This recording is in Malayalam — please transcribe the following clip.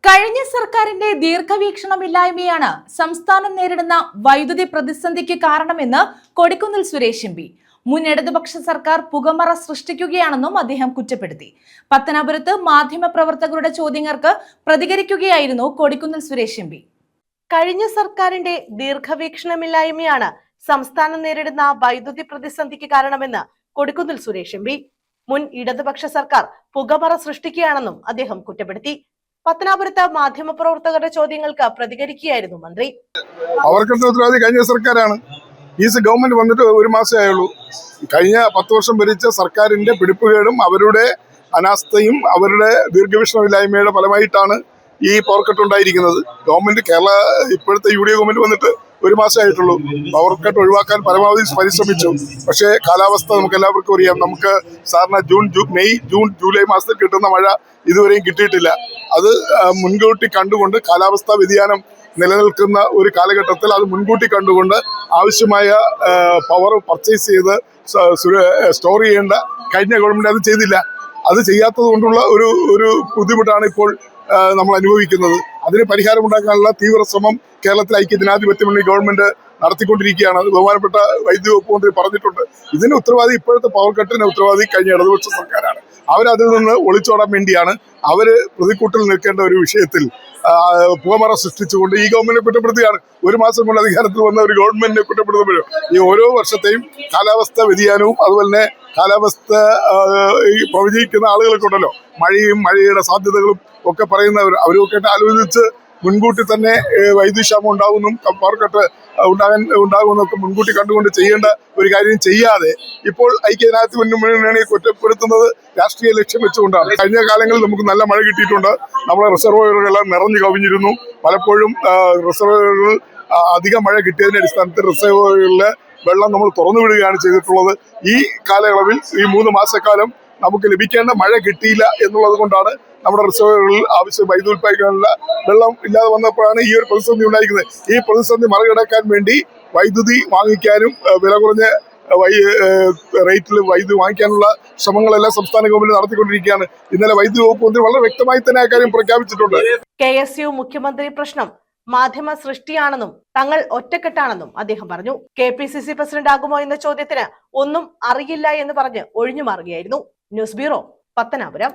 കഴിഞ്ഞ സർക്കാരിന്റെ ദീർഘവീക്ഷണമില്ലായ്മയാണ് സംസ്ഥാനം നേരിടുന്ന വൈദ്യുതി പ്രതിസന്ധിക്ക് കാരണമെന്ന് കൊടിക്കുന്നിൽ സുരേഷ് എം പി. മുൻ ഇടതുപക്ഷ സർക്കാർ പുകമറ സൃഷ്ടിക്കുകയാണെന്നും അദ്ദേഹം കുറ്റപ്പെടുത്തി. പത്തനാപുരത്ത് മാധ്യമപ്രവർത്തകരുടെ ചോദ്യങ്ങൾക്ക് പ്രതികരിക്കുകയായിരുന്നു കൊടിക്കുന്നിൽ സുരേഷ് എം പി. കഴിഞ്ഞ സർക്കാരിന്റെ ദീർഘവീക്ഷണമില്ലായ്മയാണ് സംസ്ഥാനം നേരിടുന്ന വൈദ്യുതി പ്രതിസന്ധിക്ക് കാരണമെന്ന് കൊടിക്കുന്നിൽ സുരേഷ് എം പി. മുൻ ഇടതുപക്ഷ സർക്കാർ പുകമറ സൃഷ്ടിക്കുകയാണെന്നും അദ്ദേഹം കുറ്റപ്പെടുത്തി. പത്തനാപുരത്ത് മാധ്യമപ്രവർത്തകരുടെ ചോദ്യങ്ങൾക്ക് പ്രതികരിക്കുകയായിരുന്നു മന്ത്രി. അവർക്കുള്ള ഉത്തരവാദി കഴിഞ്ഞ സർക്കാരാണ്. ഈ ഗവൺമെന്റ് വന്നിട്ട് ഒരു മാസമേ ആയുള്ളൂ. കഴിഞ്ഞ 10 വർഷം ഭരിച്ച സർക്കാരിന്റെ പിടിപ്പുകേടും അവരുടെ അനാസ്ഥയും അവരുടെ ദീർഘവീക്ഷണമില്ലായ്മയുടെ ഫലമായിട്ടാണ് ഈ പവർ കട്ട് ഉണ്ടായിരിക്കുന്നത്. ഗവൺമെന്റ് ഇപ്പോഴത്തെ UDA ഗവൺമെന്റ് വന്നിട്ട് ഒരു മാസമായിട്ടുള്ളൂ. പവർ കട്ട് ഒഴിവാക്കാൻ പരമാവധി പരിശ്രമിച്ചു. പക്ഷേ കാലാവസ്ഥ നമുക്ക് എല്ലാവർക്കും അറിയാം. നമുക്ക് സാധാരണ മെയ് ജൂൺ ജൂലൈ മാസത്തിൽ കിട്ടുന്ന മഴ ഇതുവരെയും കിട്ടിയിട്ടില്ല. അത് മുൻകൂട്ടി കണ്ടുകൊണ്ട് കാലാവസ്ഥാ വ്യതിയാനം നിലനിൽക്കുന്ന ഒരു കാലഘട്ടത്തിൽ അത് മുൻകൂട്ടി കണ്ടുകൊണ്ട് ആവശ്യമായ പവർ പർച്ചേസ് ചെയ്ത് സ്റ്റോർ ചെയ്യേണ്ട കഴിഞ്ഞ ഗവൺമെന്റ് അത് ചെയ്തില്ല. അത് ചെയ്യാത്തത് കൊണ്ടുള്ള ഒരു ബുദ്ധിമുട്ടാണ് ഇപ്പോൾ നമ്മൾ അനുഭവിക്കുന്നത്. അതിന് പരിഹാരമുണ്ടാക്കാനുള്ള തീവ്ര ശ്രമം കേരളത്തിൽ ഐക്യജനാധിപത്യ മുന്നണി ഗവൺമെന്റ് നടത്തിക്കൊണ്ടിരിക്കുകയാണ്. ബഹുമാനപ്പെട്ട വൈദ്യുതി വകുപ്പ് മന്ത്രി പറഞ്ഞിട്ടുണ്ട്. ഇതിന് ഉത്തരവാദി ഇപ്പോഴത്തെ പവർ കട്ടിന് ഉത്തരവാദി കഴിഞ്ഞ ഇടതുപക്ഷ സർക്കാരാണ്. അവരതിൽ നിന്ന് ഒളിച്ചോടാൻ വേണ്ടിയാണ് അവര് പ്രതിക്കൂട്ടിൽ നിൽക്കേണ്ട ഒരു വിഷയത്തിൽ പുകമറ സൃഷ്ടിച്ചുകൊണ്ട് ഈ ഗവൺമെന്റിനെ കുറ്റപ്പെടുത്തുകയാണ്. ഒരു മാസം കൊണ്ട് അധികാരത്തിൽ വന്ന ഒരു ഗവൺമെന്റിനെ കുറ്റപ്പെടുത്തുമ്പോഴും ഈ ഓരോ വർഷത്തെയും കാലാവസ്ഥ വ്യതിയാനവും അതുപോലെ തന്നെ കാലാവസ്ഥ പ്രവചിക്കുന്ന ആളുകളൊക്കെ ഉണ്ടല്ലോ, മഴയുടെ സാധ്യതകളും ഒക്കെ പറയുന്നവർ, അവരൊക്കെ ആലോചിച്ച് മുൻകൂട്ടി തന്നെ വൈദ്യുതി ക്ഷാമം ഉണ്ടാകുന്നു, പവർ കട്ട് ഉണ്ടാകുമെന്നൊക്കെ മുൻകൂട്ടി കണ്ടുകൊണ്ട് ചെയ്യേണ്ട ഒരു കാര്യം ചെയ്യാതെ ഇപ്പോൾ ഐക്യജനാധിപത്യ മുന്നണിയെ കുറ്റപ്പെടുത്തുന്നത് രാഷ്ട്രീയ ലക്ഷ്യം വെച്ചുകൊണ്ടാണ്. കഴിഞ്ഞ കാലങ്ങളിൽ നമുക്ക് നല്ല മഴ കിട്ടിയിട്ടുണ്ട്. നമ്മുടെ റിസർവോയറുകളെല്ലാം നിറഞ്ഞു കവിഞ്ഞിരുന്നു. പലപ്പോഴും റിസർവോയറുകൾ അധിക മഴ കിട്ടിയതിന്റെ അടിസ്ഥാനത്തിൽ റിസർവോയറുകളിലെ വെള്ളം നമ്മൾ തുറന്നു വിടുകയാണ് ചെയ്തിട്ടുള്ളത്. ഈ കാലയളവിൽ ഈ 3 മാസക്കാലം നമുക്ക് ലഭിക്കേണ്ട മഴ കിട്ടിയില്ല എന്നുള്ളത് കൊണ്ടാണ് നമ്മുടെ റിസർവറുകളിൽ ആവശ്യം വൈദ്യുതി ഉൽപ്പാദിക്കാനുള്ള വെള്ളം ഇല്ലാതെ വന്നപ്പോഴാണ് ഈ ഒരു പ്രതിസന്ധി ഉണ്ടായിരിക്കുന്നത്. ഈ പ്രതിസന്ധി മറികടക്കാൻ വേണ്ടി വൈദ്യുതി വാങ്ങിക്കാനും വില കുറഞ്ഞ റേറ്റിൽ വൈദ്യുതി വാങ്ങിക്കാനുള്ള ശ്രമങ്ങളെല്ലാം സംസ്ഥാന ഗവൺമെന്റ് നടത്തിക്കൊണ്ടിരിക്കുകയാണ്. ഇന്നലെ വൈദ്യുതി വകുപ്പ് മന്ത്രി വളരെ വ്യക്തമായി തന്നെ ആ കാര്യം പ്രഖ്യാപിച്ചിട്ടുണ്ട്. KSU മുഖ്യമന്ത്രി പ്രശ്നം മാധ്യമ സൃഷ്ടിയാണെന്നും തങ്ങൾ ഒറ്റക്കെട്ടാണെന്നും അദ്ദേഹം പറഞ്ഞു. KPCC പ്രസിഡന്റ് ആകുമോ എന്ന ചോദ്യത്തിന് ഒന്നും അറിയില്ല എന്ന് പറഞ്ഞ് ഒഴിഞ്ഞു മാറുകയായിരുന്നു. News bureau, Pathanapuram.